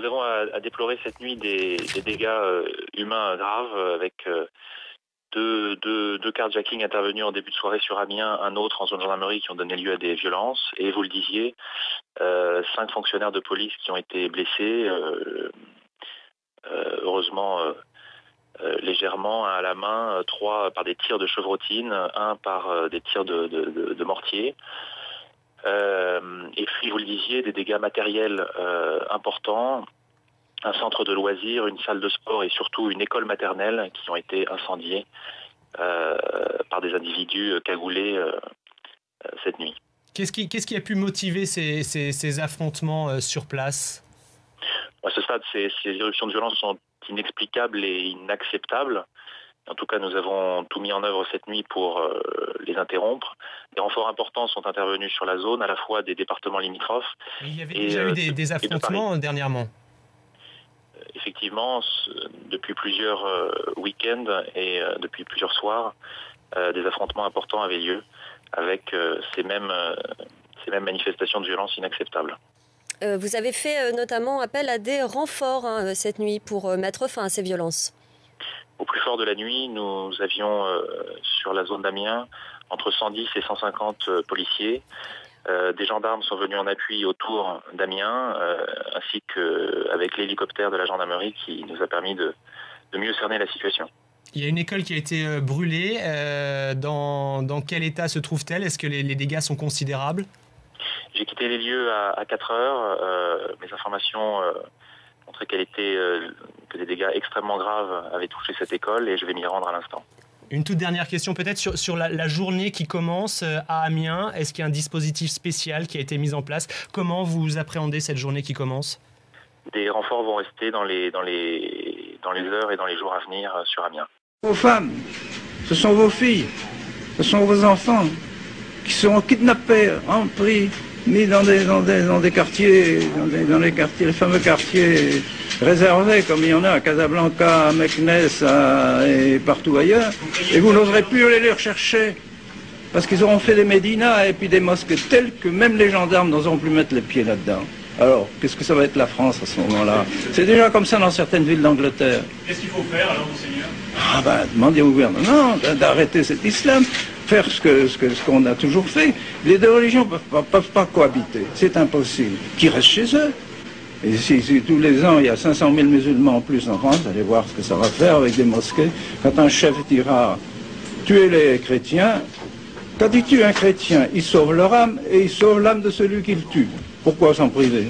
nous avons à déplorer cette nuit des dégâts humains graves avec deux carjacking intervenus en début de soirée sur Amiens, un autre en zone gendarmerie qui ont donné lieu à des violences. Et vous le disiez, 5 fonctionnaires de police qui ont été blessés, heureusement légèrement, 1 à la main, 3 par des tirs de chevrotine, 1 par des tirs de mortier. Et puis, vous le disiez, des dégâts matériels importants, un centre de loisirs, une salle de sport et surtout une école maternelle qui ont été incendiées par des individus cagoulés cette nuit. Qu'est-ce qui a pu motiver ces affrontements sur place? À ce stade, ces éruptions de violence sont inexplicables et inacceptables. En tout cas, nous avons tout mis en œuvre cette nuit pour les interrompre. Des renforts importants sont intervenus sur la zone, à la fois des départements limitrophes. Il y avait déjà eu des affrontements dernièrement. Effectivement, depuis plusieurs week-ends et depuis plusieurs soirs, des affrontements importants avaient lieu avec ces mêmes manifestations de violence inacceptables. Vous avez fait notamment appel à des renforts cette nuit pour mettre fin à ces violences. Au plus fort de la nuit, nous avions sur la zone d'Amiens entre 110 et 150 policiers. Des gendarmes sont venus en appui autour d'Amiens, ainsi qu'avec l'hélicoptère de la gendarmerie qui nous a permis de mieux cerner la situation. Il y a une école qui a été brûlée. Dans quel état se trouve-t-elle? Est-ce que les dégâts sont considérables? J'ai quitté les lieux à 4 heures. Mes informations montraient que des dégâts extrêmement graves avaient touché cette école et je vais m'y rendre à l'instant. Une toute dernière question peut-être sur la journée qui commence à Amiens. Est-ce qu'il y a un dispositif spécial qui a été mis en place? Comment vous appréhendez cette journée qui commence? Des renforts vont rester dans les heures et dans les jours à venir sur Amiens. Vos femmes, ce sont vos filles, ce sont vos enfants qui seront kidnappés, pris, mis dans des quartiers, les fameux quartiers réservés, comme il y en a à Casablanca, à Meknès et partout ailleurs, et vous n'oserez plus aller les rechercher, parce qu'ils auront fait des médinas et puis des mosquées telles que même les gendarmes n'oseront plus mettre les pieds là-dedans. Alors, qu'est-ce que ça va être la France à ce moment-là? C'est déjà comme ça dans certaines villes d'Angleterre. Qu'est-ce qu'il faut faire alors, monseigneur? Demandez au gouvernement d'arrêter cet islam, faire ce qu'on a toujours fait. Les deux religions ne peuvent pas cohabiter, c'est impossible. Qu'ils restent chez eux. Et si tous les ans il y a 500 000 musulmans en plus en France, allez voir ce que ça va faire avec des mosquées. Quand un chef dira tuer les chrétiens, quand il tue un chrétien, il sauve leur âme et il sauve l'âme de celui qu'il tue. Pourquoi s'en priver?